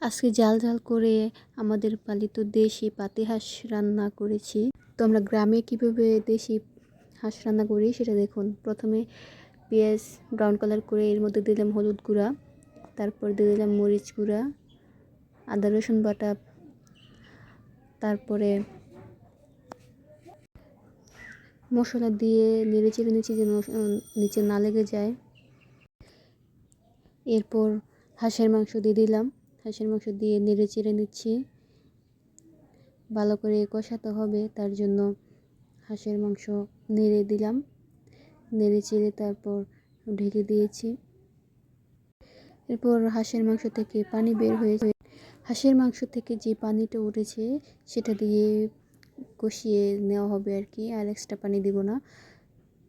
আজকে ঝাল ঝাল করে আমাদের পালিত দেশি পাতি হাঁস রান্না করেছি। তো আমরা গ্রামে কীভাবে দেশি হাঁস রান্না করি সেটা দেখুন। প্রথমে পেঁয়াজ ব্রাউন কালার করে এর মধ্যে দিলাম হলুদ গুঁড়া, তারপর দিয়ে দিলাম মরিচ গুঁড়া, আদা রসুন বাটা, তারপরে মশলা দিয়ে নেড়ে চেড়ে নিচ্ছি যেন নিচে না লেগে যায়। এরপর হাঁসের মাংস দিয়ে দিলাম। হাঁসের মাংস দিয়ে নেড়ে চেড়ে নিচ্ছি, ভালো করে কষাতে হবে, তার জন্য হাঁসের মাংস নেড়ে দিলাম, নেড়ে চেড়ে তারপর ঢেকে দিয়েছি। এরপর হাঁসের মাংস থেকে পানি বের হয়েছে, হাঁসের মাংস থেকে যে পানিটা উঠেছে সেটা দিয়ে কষিয়ে নেওয়া হবে আর কি, আর এক্সট্রা পানি দিব না,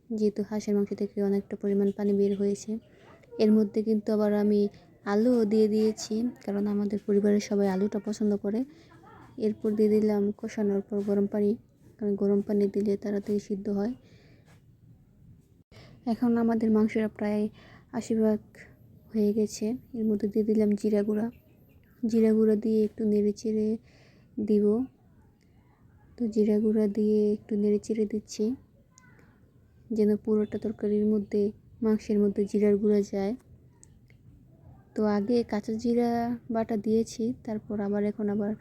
যেহেতু হাঁসের মাংস থেকে অনেকটা পরিমাণ পানি বের হয়েছে। এর মধ্যে কিন্তু আবার আমি আলুও দিয়ে দিয়েছি, কারণ আমাদের পরিবারের সবাই আলুটা পছন্দ করে। এরপর দিয়ে দিলাম কষানোর পর গরম পানি, কারণ গরম পানি দিলে তাড়াতাড়ি সিদ্ধ হয়। এখন আমাদের মাংসটা প্রায় 80% হয়ে গেছে। এর মধ্যে দিয়ে দিলাম জিরা গুঁড়া, জিরা গুঁড়া দিয়ে একটু নেড়ে চেড়ে দিব। তো জিরা গুঁড়া দিয়ে একটু নেড়ে চেড়ে দিচ্ছি যেন পুরোটা তরকারির মধ্যে, মাংসের মধ্যে জিরার গুঁড়া যায়। তো আগে কাঁচা জিরা বাটা দিয়েছি, তারপর এখন আবার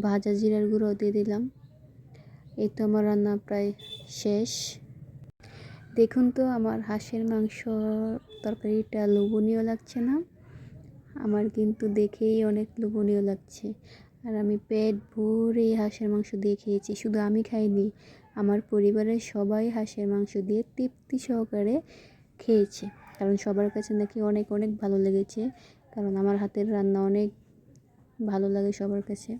ভাজা জিরার গুঁড়াও দিয়ে দিলাম। এই তো আমার রান্না প্রায় শেষ। দেখুন তো আমার হাঁসের মাংস তরকারিটা লোভনীয় লাগছে না? আমার কিন্তু দেখেই অনেক লোভনীয় লাগছে। আর আমি পেট ভরে হাঁসের মাংস দিয়ে খেয়েছি। শুধু আমি খাইনি, আমার পরিবারের সবাই হাঁসের মাংস দিয়ে তৃপ্তি সহকারে খেয়েছে, কারণ সবার কাছে নাকি অনেক অনেক ভালো লেগেছে, কারণ আমার হাতের রান্না অনেক ভালো লাগে সবার কাছে।